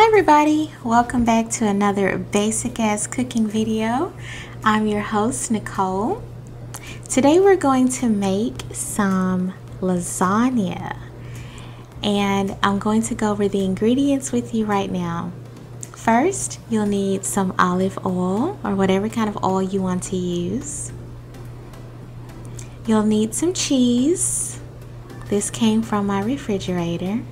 Hi everybody, welcome back to another basic ass cooking video. I'm your host Nicole. Today we're going to make some lasagna and I'm going to go over the ingredients with you right now. First, you'll need some olive oil or whatever kind of oil you want to use. You'll need some cheese. This came from my refrigerator.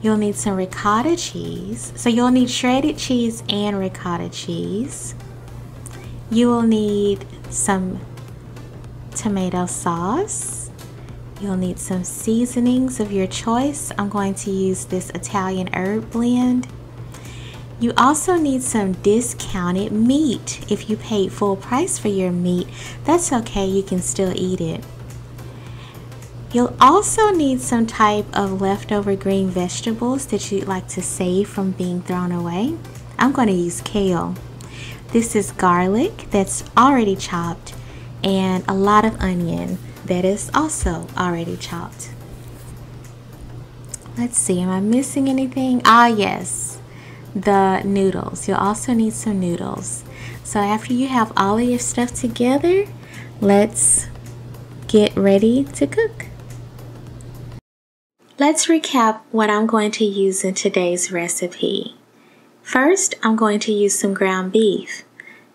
You'll need some ricotta cheese. So you'll need shredded cheese and ricotta cheese. You will need some tomato sauce. You'll need some seasonings of your choice. I'm going to use this Italian herb blend. You also need some discounted meat. If you paid full price for your meat, that's okay, you can still eat it. You'll also need some type of leftover green vegetables that you'd like to save from being thrown away. I'm going to use kale. This is garlic that's already chopped and a lot of onion that is also already chopped. Let's see, am I missing anything? Yes, the noodles. You'll also need some noodles. So after you have all of your stuff together, let's get ready to cook. Let's recap what I'm going to use in today's recipe. First, I'm going to use some ground beef.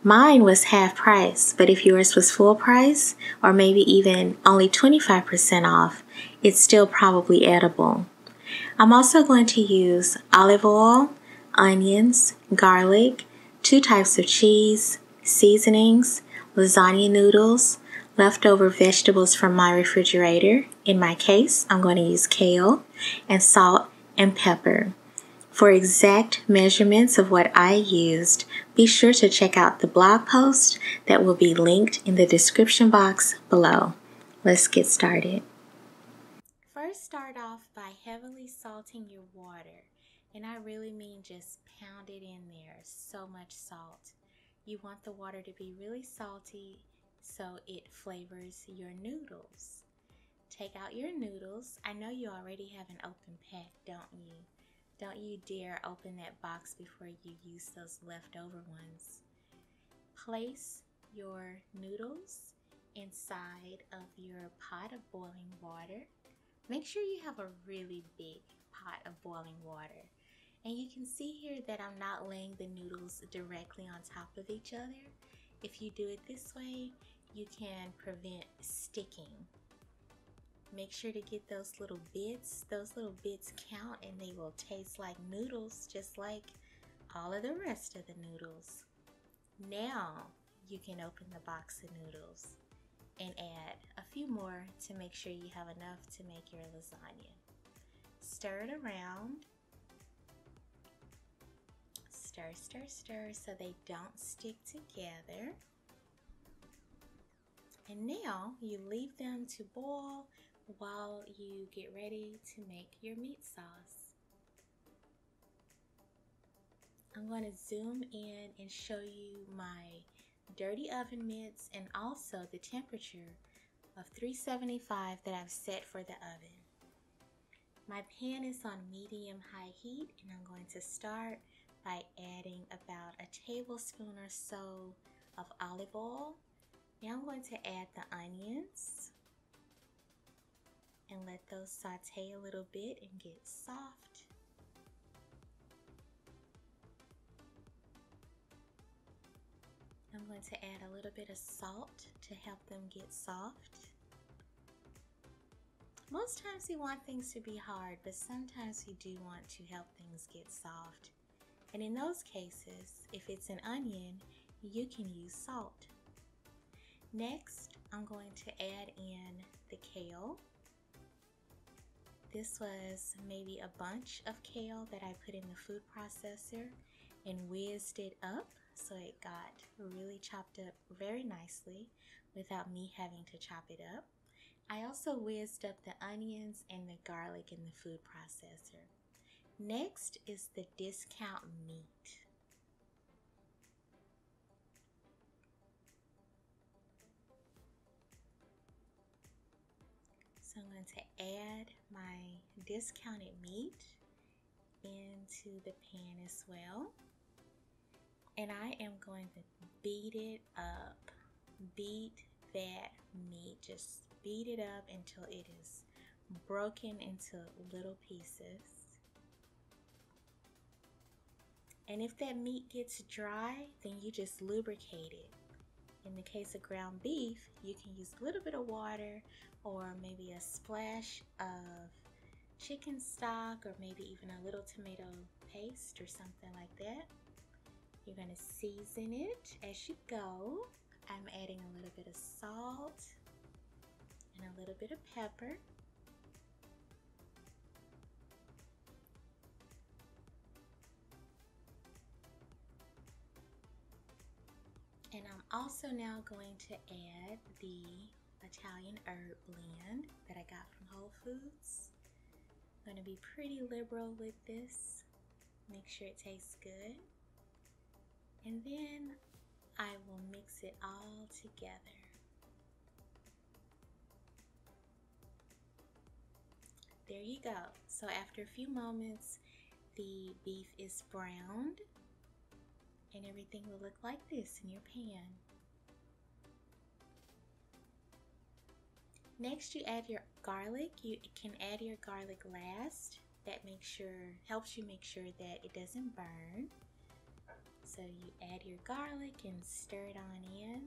Mine was half price, but if yours was full price or maybe even only 25% off, it's still probably edible. I'm also going to use olive oil, onions, garlic, 2 types of cheese, seasonings, lasagna noodles, leftover vegetables from my refrigerator. In my case, I'm going to use kale, and salt and pepper. For exact measurements of what I used, be sure to check out the blog post that will be linked in the description box below. Let's get started. First, start off by heavily salting your water. And I really mean just pound it in there. So much salt. You want the water to be really salty so it flavors your noodles. Take out your noodles. I know you already have an open pack, don't you? Don't you dare open that box before you use those leftover ones. Place your noodles inside of your pot of boiling water. Make sure you have a really big pot of boiling water. And you can see here that I'm not laying the noodles directly on top of each other. If you do it this way, you can prevent sticking. Make sure to get those little bits. Those little bits count and they will taste like noodles, just like all of the rest of the noodles. Now you can open the box of noodles and add a few more to make sure you have enough to make your lasagna. Stir it around. Stir, stir, stir so they don't stick together. And now you leave them to boil while you get ready to make your meat sauce. I'm going to zoom in and show you my dirty oven mitts and also the temperature of 375 that I've set for the oven. My pan is on medium-high heat and I'm going to start by adding about a tablespoon or so of olive oil. Now I'm going to add the onions and let those saute a little bit and get soft. I'm going to add a little bit of salt to help them get soft. Most times we want things to be hard, but sometimes we do want to help things get soft. And in those cases, if it's an onion, you can use salt. Next, I'm going to add in the kale. This was maybe a bunch of kale that I put in the food processor and whizzed it up so it got really chopped up very nicely without me having to chop it up. I also whizzed up the onions and the garlic in the food processor. Next is the discount meat. So I'm going to add my discounted meat in into the pan as well. And I am going to beat it up. Beat that meat. Just beat it up until it is broken into little pieces. And if that meat gets dry, then you just lubricate it. In the case of ground beef, you can use a little bit of water or maybe a splash of chicken stock or maybe even a little tomato paste or something like that. You're going to season it as you go. I'm adding a little bit of salt and a little bit of pepper. And I'm also now going to add the Italian herb blend that I got from Whole Foods. I'm going to be pretty liberal with this. Make sure it tastes good. And then I will mix it all together. There you go. So after a few moments, the beef is browned and everything will look like this in your pan. Next, you add your garlic. You can add your garlic last. That helps you make sure that it doesn't burn. So you add your garlic and stir it on in.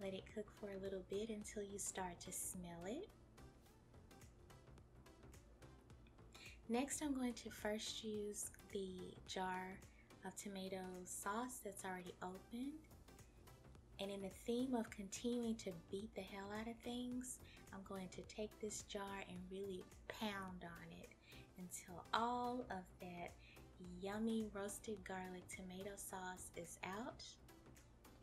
Let it cook for a little bit until you start to smell it. Next, I'm going to first use the jar of tomato sauce that's already opened. And in the theme of continuing to beat the hell out of things, I'm going to take this jar and really pound on it until all of that yummy roasted garlic tomato sauce is out.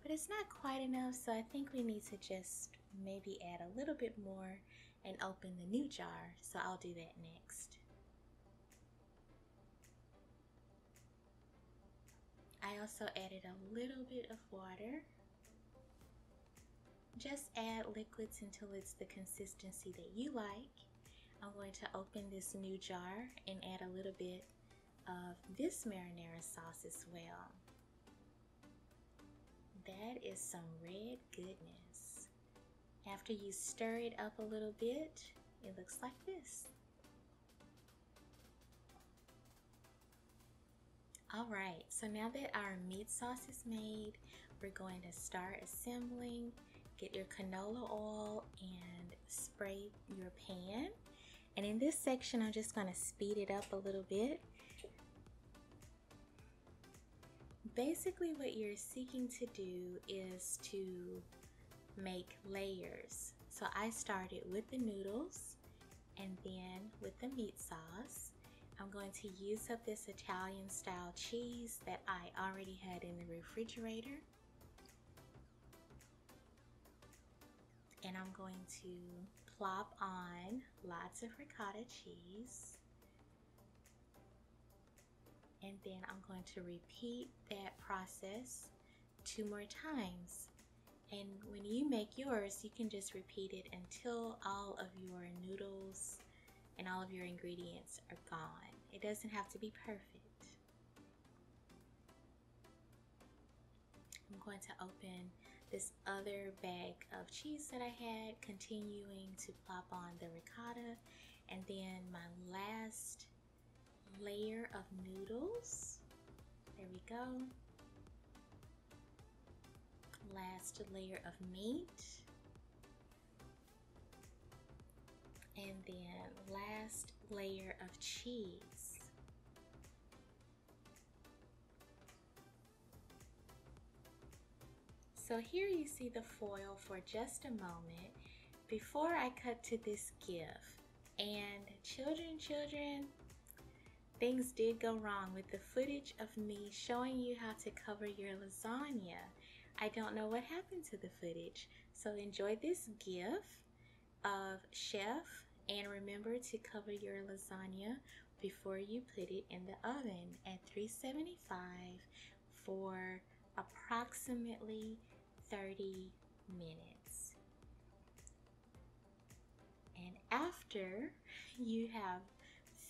But it's not quite enough, so I think we need to just maybe add a little bit more and open the new jar. So I'll do that next. I also added a little bit of water. Just add liquids until it's the consistency that you like. I'm going to open this new jar and add a little bit of this marinara sauce as well. That is some red goodness. After you stir it up a little bit, it looks like this. Alright, so now that our meat sauce is made, we're going to start assembling. Get your canola oil and spray your pan. And in this section, I'm just going to speed it up a little bit. Basically, what you're seeking to do is to make layers. So I started with the noodles and then with the meat sauce. I'm going to use up this Italian style cheese that I already had in the refrigerator. And I'm going to plop on lots of ricotta cheese. And then I'm going to repeat that process 2 more times. And when you make yours, you can just repeat it until all of your noodles and all of your ingredients are gone. It doesn't have to be perfect. I'm going to open this other bag of cheese that I had, continuing to plop on the ricotta, and then my last layer of noodles. There we go. Last layer of meat. And then last layer of cheese. So here you see the foil for just a moment before I cut to this gift. And children, things did go wrong with the footage of me showing you how to cover your lasagna. I don't know what happened to the footage. So enjoy this gift of chef, and remember to cover your lasagna before you put it in the oven at 375 for approximately 30 minutes. And after you have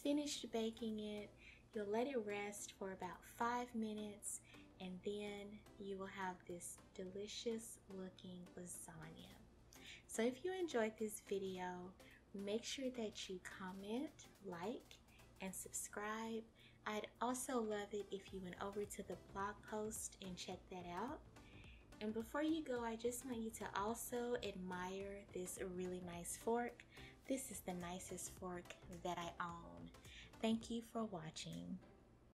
finished baking it, You'll let it rest for about 5 minutes, and then you will have this delicious looking lasagna. So if you enjoyed this video, make sure that you comment, like, and subscribe. I'd also love it if you went over to the blog post and checked that out. And before you go, I just want you to also admire this really nice fork. This is the nicest fork that I own. Thank you for watching.